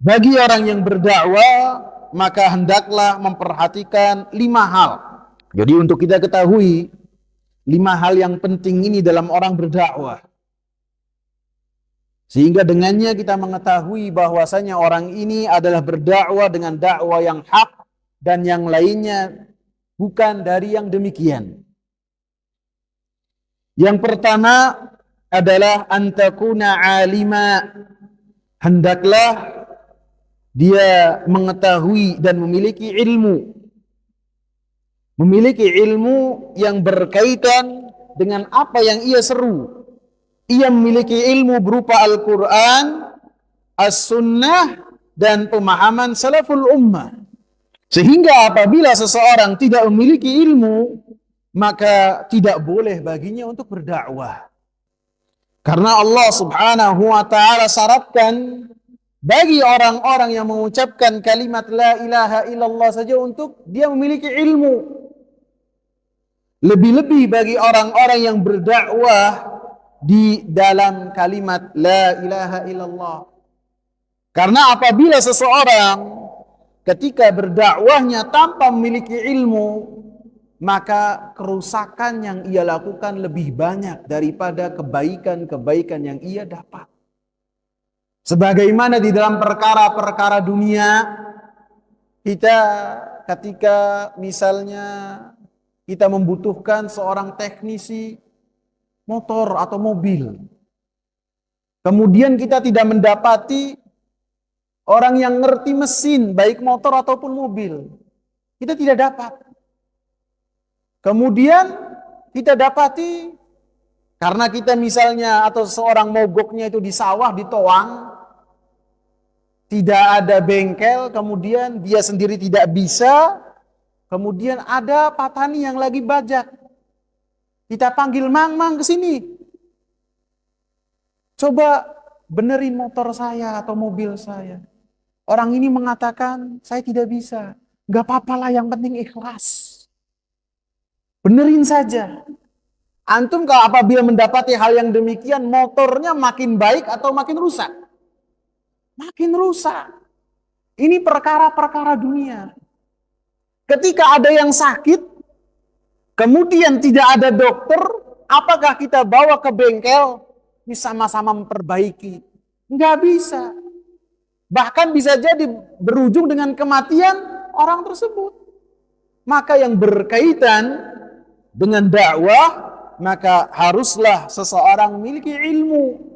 Bagi orang yang berdakwah, maka hendaklah memperhatikan 5 hal. Jadi untuk kita ketahui 5 hal yang penting ini dalam orang berdakwah. Sehingga dengannya kita mengetahui bahwasanya orang ini adalah berdakwah dengan dakwah yang hak dan yang lainnya bukan dari yang demikian. Yang pertama adalah antakuna alima. Hendaklah dia mengetahui dan memiliki ilmu. Memiliki ilmu yang berkaitan dengan apa yang ia seru. Ia memiliki ilmu berupa Al-Quran, As-Sunnah, dan pemahaman salaful ummah. Sehingga apabila seseorang tidak memiliki ilmu, maka tidak boleh baginya untuk berdakwah. Karena Allah subhanahu wa ta'ala syaratkan bagi orang-orang yang mengucapkan kalimat la ilaha illallah saja untuk dia memiliki ilmu. Lebih-lebih bagi orang-orang yang berdakwah di dalam kalimat la ilaha illallah. Karena apabila seseorang ketika berdakwahnya tanpa memiliki ilmu, maka kerusakan yang ia lakukan lebih banyak daripada kebaikan-kebaikan yang ia dapat. Sebagaimana di dalam perkara-perkara dunia, kita ketika misalnya kita membutuhkan seorang teknisi motor atau mobil, kemudian kita tidak mendapati orang yang ngerti mesin, baik motor ataupun mobil, kita tidak dapat. Kemudian kita dapati karena kita misalnya atau seorang mogoknya itu di sawah, di toang, tidak ada bengkel, kemudian dia sendiri tidak bisa, kemudian ada petani yang lagi bajak. Kita panggil, mang ke sini. Coba benerin motor saya atau mobil saya. Orang ini mengatakan, saya tidak bisa. Gak apa-apa lah, yang penting ikhlas. Benerin saja. Antum kalau apabila mendapati hal yang demikian, motornya makin baik atau makin rusak? Makin rusak. Ini perkara-perkara dunia. Ketika ada yang sakit, kemudian tidak ada dokter, apakah kita bawa ke bengkel, sama-sama memperbaiki? Nggak bisa. Bahkan bisa jadi berujung dengan kematian orang tersebut. Maka yang berkaitan dengan dakwah, maka haruslah seseorang memiliki ilmu.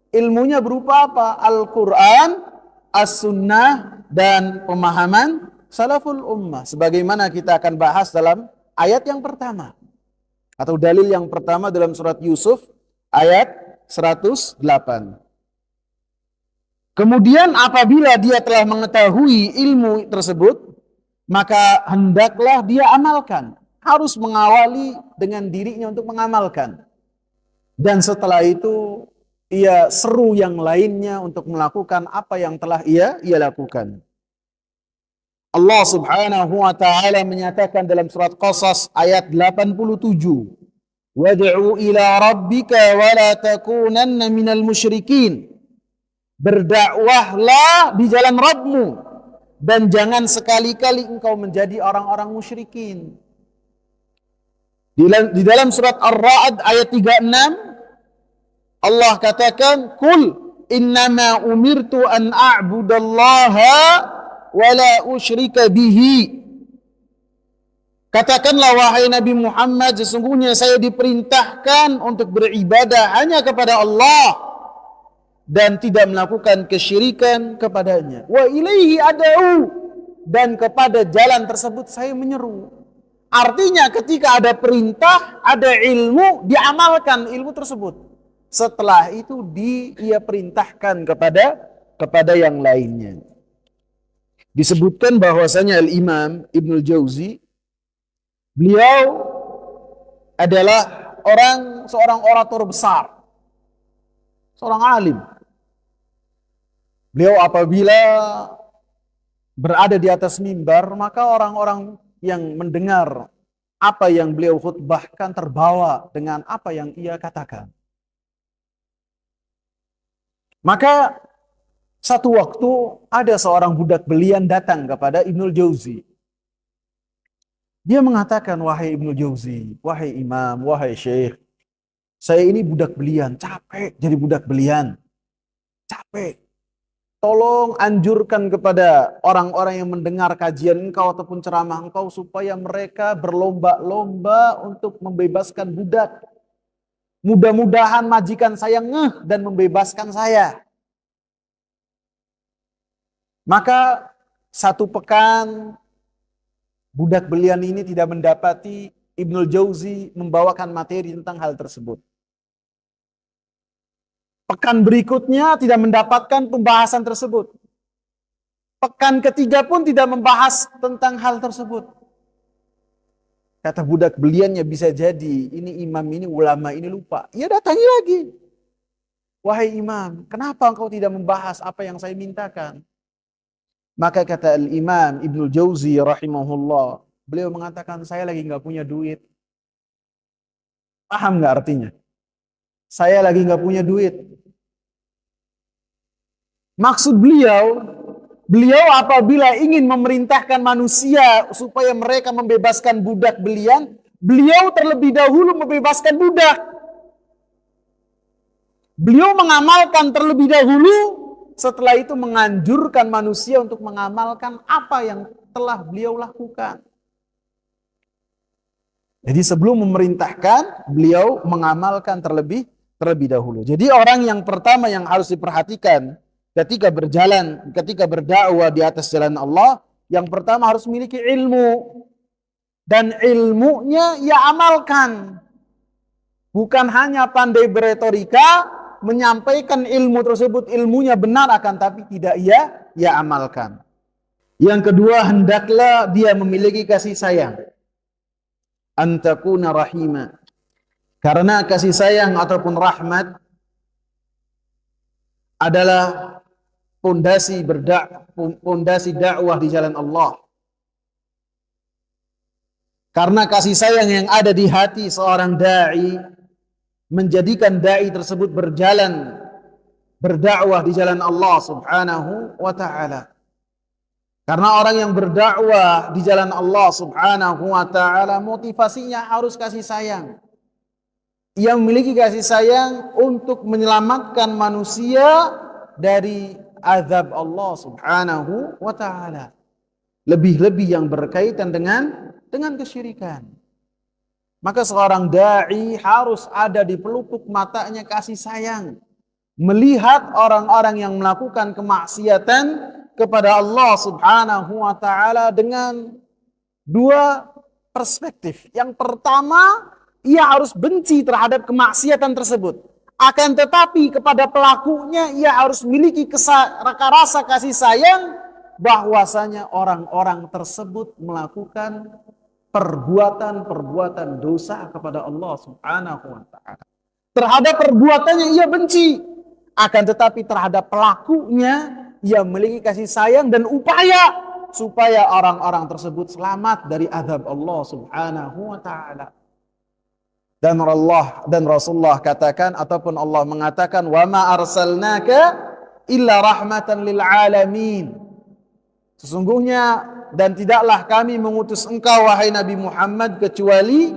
Ilmunya berupa apa? Al-Quran, As-Sunnah, dan pemahaman salaful ummah. Sebagaimana kita akan bahas dalam ayat yang pertama. Atau dalil yang pertama dalam surat Yusuf, ayat 108. Kemudian apabila dia telah mengetahui ilmu tersebut, maka hendaklah dia amalkan. Harus mengawali dengan dirinya untuk mengamalkan. Dan setelah itu ia seru yang lainnya untuk melakukan apa yang telah ia lakukan. Allah subhanahu wa ta'ala menyatakan dalam surat Qasas ayat 87. Wad'u ila rabbika wa la takunanna minal musyrikin. Berdakwahlah di jalan Rabbmu dan jangan sekali-kali engkau menjadi orang-orang musyrikin. Di dalam surat Ar-Ra'd ayat 36 Allah katakan, "Qul innama umirtu an a'budallaha wa la usyrika bihi." Katakanlah wahai Nabi Muhammad, sesungguhnya saya diperintahkan untuk beribadah hanya kepada Allah dan tidak melakukan kesyirikan kepadanya. Wa ilaihi ad'u, dan kepada jalan tersebut saya menyeru. Artinya ketika ada perintah, ada ilmu, diamalkan ilmu tersebut. Setelah itu ia perintahkan kepada yang lainnya. Disebutkan bahwasanya Al-Imam Ibnul Jauzi, beliau adalah seorang orator besar, seorang alim. Beliau apabila berada di atas mimbar, maka orang-orang yang mendengar apa yang beliau khutbahkan terbawa dengan apa yang ia katakan. Maka Satu waktu ada seorang budak belian datang kepada Ibnul Jauzi. Dia mengatakan, wahai Ibnul Jauzi, wahai imam, wahai syekh, saya ini budak belian, capek jadi budak belian. Capek. Tolong anjurkan kepada orang-orang yang mendengar kajian engkau ataupun ceramah engkau supaya mereka berlomba-lomba untuk membebaskan budak. Mudah-mudahan majikan saya ngeh dan membebaskan saya. Maka satu pekan budak belian ini tidak mendapati Ibnul Jauzi membawakan materi tentang hal tersebut. Pekan berikutnya tidak mendapatkan pembahasan tersebut. Pekan ketiga pun tidak membahas tentang hal tersebut. Kata budak beliannya, bisa jadi ini imam ini, ulama ini lupa. Ia datangi lagi. Wahai imam, kenapa engkau tidak membahas apa yang saya mintakan? Maka kata al-imam Ibnul Jauzi rahimahullah, beliau mengatakan, saya lagi nggak punya duit. Paham nggak artinya? Saya lagi nggak punya duit. Maksud beliau apabila ingin memerintahkan manusia supaya mereka membebaskan budak belian, beliau terlebih dahulu membebaskan budak. Beliau mengamalkan terlebih dahulu, setelah itu menganjurkan manusia untuk mengamalkan apa yang telah beliau lakukan. Jadi sebelum memerintahkan, beliau mengamalkan terlebih dahulu. Jadi orang yang pertama yang harus diperhatikan ketika berdakwah di atas jalan Allah, yang pertama harus memiliki ilmu. Dan ilmunya ia amalkan. Bukan hanya pandai beretorika, menyampaikan ilmu tersebut, ilmunya benar akan tapi tidak ia amalkan. Yang kedua, hendaklah dia memiliki kasih sayang. Antakuna rahima. Karena kasih sayang ataupun rahmat adalah pondasi dakwah di jalan Allah. Karena kasih sayang yang ada di hati seorang dai menjadikan dai tersebut berdakwah di jalan Allah Subhanahu wa taala. Karena orang yang berdakwah di jalan Allah Subhanahu wa taala motivasinya harus kasih sayang. Ia memiliki kasih sayang untuk menyelamatkan manusia dari azab Allah Subhanahu wa taala. Lebih-lebih yang berkaitan dengan kesyirikan. Maka seorang dai harus ada di pelupuk matanya kasih sayang, melihat orang-orang yang melakukan kemaksiatan kepada Allah Subhanahu wa taala dengan dua perspektif. Yang pertama, ia harus benci terhadap kemaksiatan tersebut. Akan tetapi kepada pelakunya ia harus memiliki rasa kasih sayang bahwasanya orang-orang tersebut melakukan perbuatan dosa kepada Allah Subhanahu wa taala. Terhadap perbuatannya ia benci, akan tetapi terhadap pelakunya ia memiliki kasih sayang dan upaya supaya orang-orang tersebut selamat dari azab Allah Subhanahu wa taala. Dan Rasulullah katakan ataupun Allah mengatakan, wa ma arsalnaka illa rahmatan lil alamin. Sesungguhnya dan tidaklah kami mengutus engkau wahai Nabi Muhammad kecuali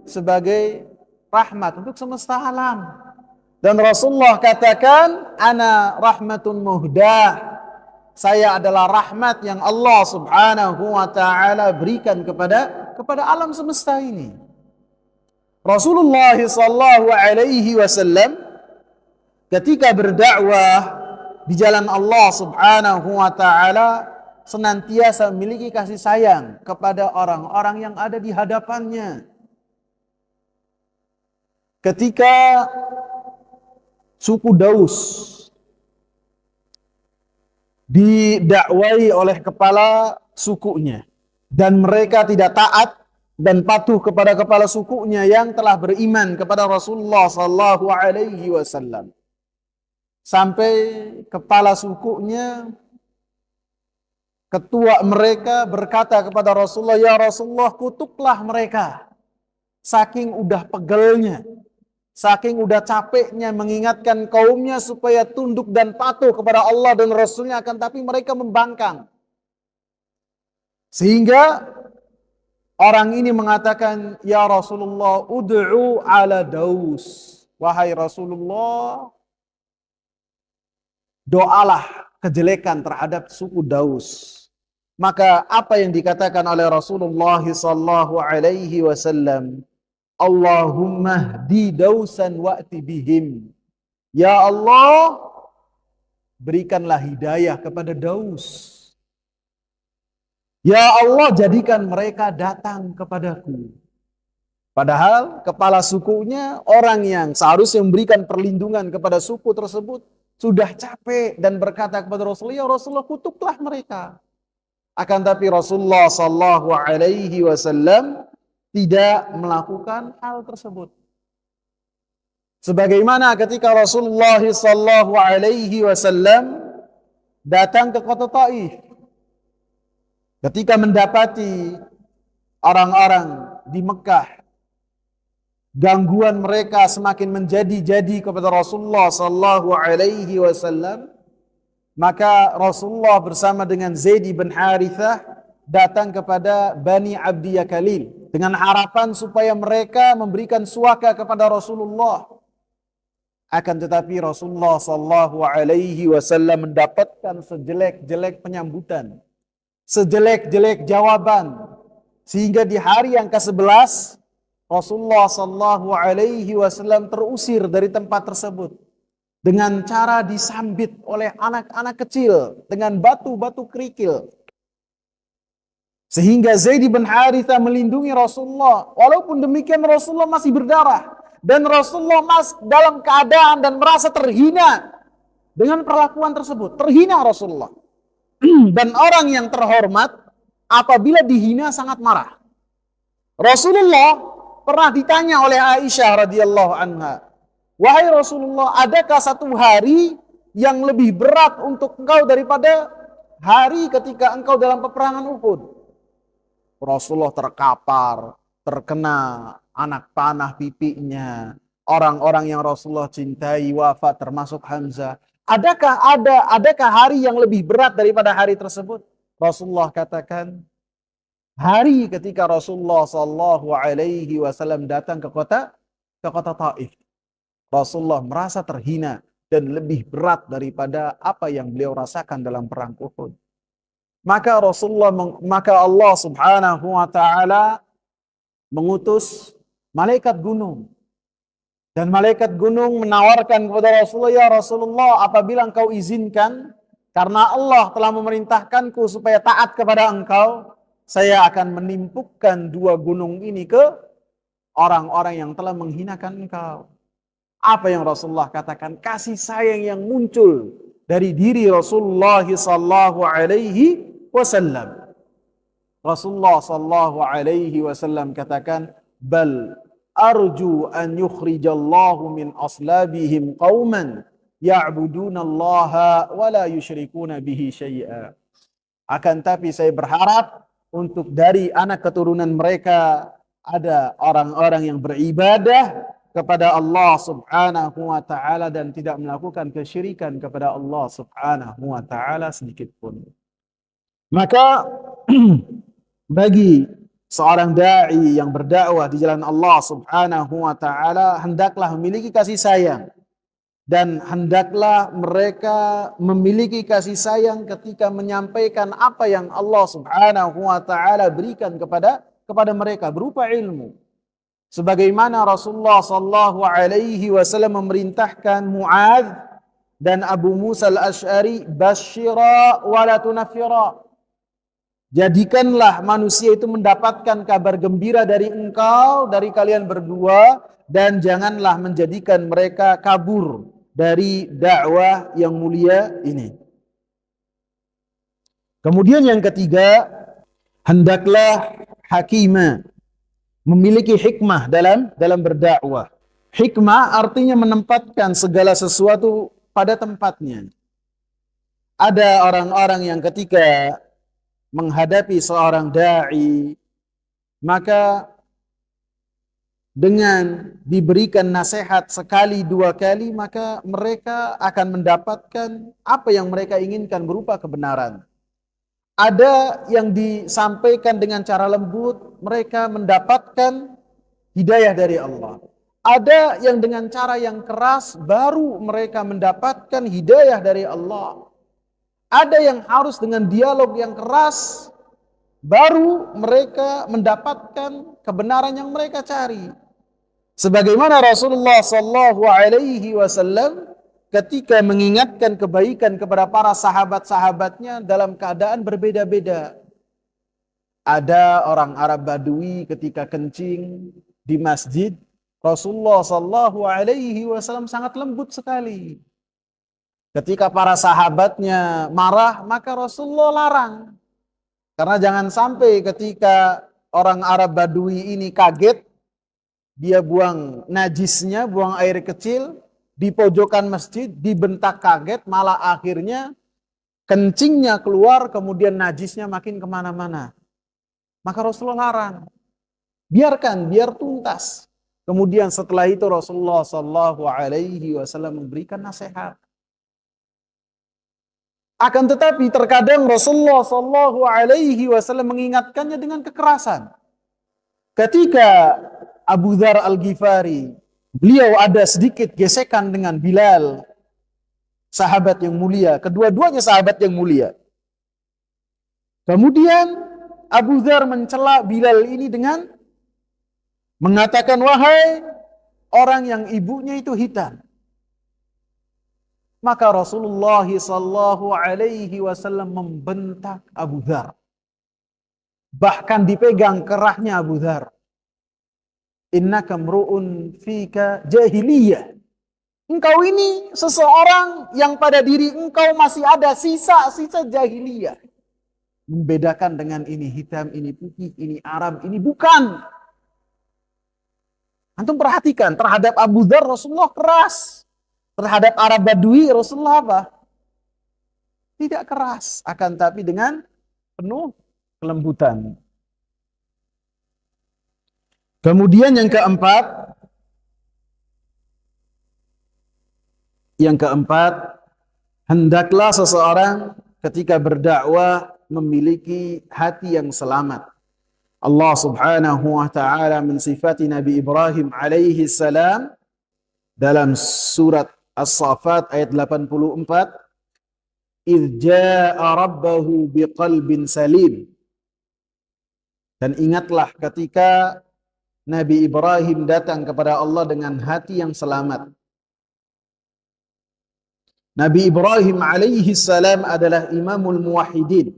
sebagai rahmat untuk semesta alam. Dan Rasulullah katakan, ana rahmatun muhdah. Saya adalah rahmat yang Allah Subhanahu wa taala berikan kepada alam semesta ini. Rasulullah sallallahu alaihi wasallam ketika berdakwah di jalan Allah Subhanahu wa taala senantiasa memiliki kasih sayang kepada orang-orang yang ada di hadapannya. Ketika suku Daus didakwai oleh kepala sukunya dan mereka tidak taat dan patuh kepada kepala sukunya yang telah beriman kepada Rasulullah sallallahu alaihi wasallam. Sampai kepala sukunya, ketua mereka berkata kepada Rasulullah, ya Rasulullah, kutuklah mereka. Saking udah pegelnya. saking udah capeknya mengingatkan kaumnya supaya tunduk dan patuh kepada Allah dan Rasulnya, akan tapi mereka membangkang. Sehingga orang ini mengatakan, ya Rasulullah, ud'u ala Daus. Wahai Rasulullah, doalah kejelekan terhadap suku Daus. Maka apa yang dikatakan oleh Rasulullah sallallahu alaihi wasallam, Allahumma hdi Dausan wa'ti bihim. Ya Allah, berikanlah hidayah kepada Daus. Ya Allah, jadikan mereka datang kepadaku. Padahal kepala sukunya, orang yang seharusnya memberikan perlindungan kepada suku tersebut, sudah capek dan berkata kepada Rasulullah, ya Rasulullah, kutuklah mereka. Akan tapi Rasulullah sallallahu alaihi wasallam tidak melakukan hal tersebut. Sebagaimana ketika Rasulullah sallallahu alaihi wasallam datang ke kota Taif, ketika mendapati orang-orang di Mekah, gangguan mereka semakin menjadi-jadi kepada Rasulullah sallallahu alaihi wasallam, maka Rasulullah bersama dengan Zaid bin Harithah datang kepada Bani Abdi Yakalil dengan harapan supaya mereka memberikan suaka kepada Rasulullah. Akan tetapi Rasulullah sallallahu alaihi wasallam mendapatkan sejelek-jelek penyambutan, sejelek-jelek jawaban, sehingga di hari yang ke-11 Rasulullah sallallahu alaihi wasallam terusir dari tempat tersebut dengan cara disambit oleh anak-anak kecil dengan batu-batu kerikil. Sehingga Zaid bin Harithah melindungi Rasulullah. Walaupun demikian Rasulullah masih berdarah dan Rasulullah masih dalam keadaan dan merasa terhina dengan perlakuan tersebut. Terhina Rasulullah. Dan orang yang terhormat apabila dihina sangat marah. Rasulullah pernah ditanya oleh Aisyah radhiyallahu anha, wahai Rasulullah, adakah satu hari yang lebih berat untuk engkau daripada hari ketika engkau dalam peperangan Uhud? Rasulullah terkapar, terkena anak panah pipinya. Orang-orang yang Rasulullah cintai wafat, termasuk Hamzah. Adakah hari yang lebih berat daripada hari tersebut? Rasulullah katakan, hari ketika Rasulullah sallallahu alaihi wasallam datang ke kota Taif. Rasulullah merasa terhina dan lebih berat daripada apa yang beliau rasakan dalam perang Uhud. Maka Allah Subhanahu wa taala mengutus malaikat gunung. Dan malaikat gunung menawarkan kepada Rasulullah, ya Rasulullah, apabila engkau izinkan, karena Allah telah memerintahkanku supaya taat kepada engkau, saya akan menimpukkan dua gunung ini ke orang-orang yang telah menghinakan engkau. Apa yang Rasulullah katakan? Kasih sayang yang muncul dari diri Rasulullah sallallahu alaihi wasallam. Rasulullah sallallahu alaihi wasallam katakan, bal arju an yukhrijallahu min aslabihim qauman ya'budunallaha wa la yusyrikuna bihi syai'a. Akan tapi saya berharap untuk dari anak keturunan mereka ada orang-orang yang beribadah kepada Allah Subhanahu wa taala dan tidak melakukan kesyirikan kepada Allah Subhanahu wa taala sedikit pun. Maka bagi seorang dai yang berdakwah di jalan Allah Subhanahu wa taala hendaklah memiliki kasih sayang, dan hendaklah mereka memiliki kasih sayang ketika menyampaikan apa yang Allah Subhanahu wa taala berikan kepada mereka berupa ilmu. Sebagaimana Rasulullah sallallahu alaihi wasallam memerintahkan Muadz dan Abu Musa al-Asy'ari, basyira wa la tunafira. Jadikanlah manusia itu mendapatkan kabar gembira dari engkau, dari kalian berdua, dan janganlah menjadikan mereka kabur dari dakwah yang mulia ini. Kemudian yang ketiga, hendaklah hakimah, memiliki hikmah dalam berdakwah. Hikmah artinya menempatkan segala sesuatu pada tempatnya. Ada orang-orang yang ketika menghadapi seorang da'i, maka dengan diberikan nasihat sekali dua kali, maka mereka akan mendapatkan apa yang mereka inginkan berupa kebenaran. Ada yang disampaikan dengan cara lembut, mereka mendapatkan hidayah dari Allah. Ada yang dengan cara yang keras, baru mereka mendapatkan hidayah dari Allah. Ada yang harus dengan dialog yang keras, baru mereka mendapatkan kebenaran yang mereka cari. Sebagaimana Rasulullah sallallahu alaihi wasallam ketika mengingatkan kebaikan kepada para sahabat-sahabatnya dalam keadaan berbeda-beda. Ada orang Arab Badui ketika kencing di masjid, Rasulullah sallallahu alaihi wasallam sangat lembut sekali. Ketika para sahabatnya marah, maka Rasulullah larang. Karena jangan sampai ketika orang Arab Badui ini kaget, dia buang najisnya, buang air kecil di pojokan masjid, dibentak kaget, malah akhirnya kencingnya keluar, kemudian najisnya makin kemana-mana. Maka Rasulullah larang. Biarkan, biar tuntas. Kemudian setelah itu Rasulullah sallallahu alaihi wasallam memberikan nasihat. Akan tetapi terkadang Rasulullah sallallahu alaihi wasallam mengingatkannya dengan kekerasan. Ketika Abu Dzar Al-Ghifari, beliau ada sedikit gesekan dengan Bilal, sahabat yang mulia, kedua-duanya sahabat yang mulia. Kemudian Abu Dzar mencela Bilal ini dengan mengatakan, wahai orang yang ibunya itu hitam. Maka Rasulullah sallallahu alaihi wasallam membentak Abu Dzar. Bahkan dipegang kerahnya Abu Dzar. Innaka mru'un fika jahiliyah. Engkau ini seseorang yang pada diri engkau masih ada sisa-sisa jahiliyah. Membedakan dengan ini hitam, ini putih, ini Arab, ini bukan. Antum perhatikan, terhadap Abu Dzar Rasulullah keras. Terhadap Arab Badui Rasulullah apa? Tidak keras, akan tapi dengan penuh kelembutan. Kemudian yang keempat, hendaklah seseorang ketika berdakwah memiliki hati yang selamat. Allah Subhanahu wa taala mensifati Nabi Ibrahim alaihi salam dalam surat As-Saffat ayat 84, "Idz jaa'a rabbahu biqalbin salim." Dan ingatlah ketika Nabi Ibrahim datang kepada Allah dengan hati yang selamat. Nabi Ibrahim alaihi salam adalah imamul muwahhidin.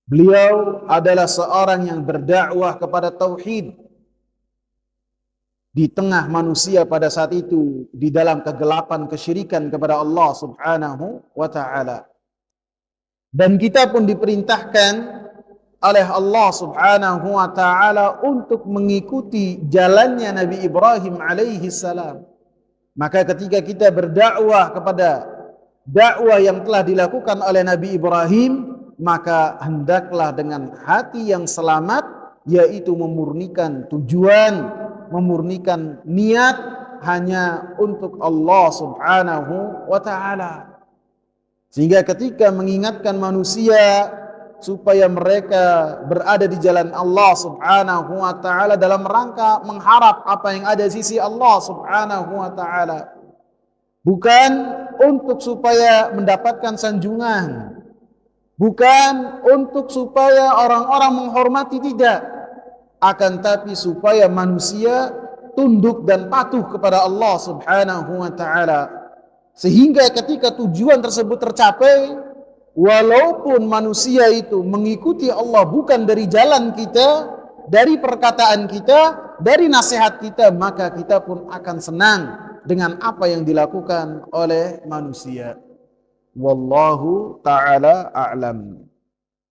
Beliau adalah seorang yang berdakwah kepada tauhid di tengah manusia pada saat itu, di dalam kegelapan kesyirikan kepada Allah Subhanahu wa taala. Dan kita pun diperintahkan oleh Allah Subhanahu wa taala untuk mengikuti jalannya Nabi Ibrahim alaihi salam. Maka ketika kita berdakwah kepada dakwah yang telah dilakukan oleh Nabi Ibrahim, maka hendaklah dengan hati yang selamat, yaitu memurnikan tujuan, memurnikan niat hanya untuk Allah Subhanahu wa taala. Sehingga ketika mengingatkan manusia supaya mereka berada di jalan Allah Subhanahu wa taala dalam rangka mengharap apa yang ada di sisi Allah Subhanahu wa taala, bukan untuk supaya mendapatkan sanjungan, bukan untuk supaya orang-orang menghormati, tidak, akan tapi supaya manusia tunduk dan patuh kepada Allah Subhanahu wa taala. Sehingga ketika tujuan tersebut tercapai, walaupun manusia itu mengikuti Allah bukan dari jalan kita, dari perkataan kita, dari nasihat kita, maka kita pun akan senang dengan apa yang dilakukan oleh manusia. Wallahu ta'ala a'lam.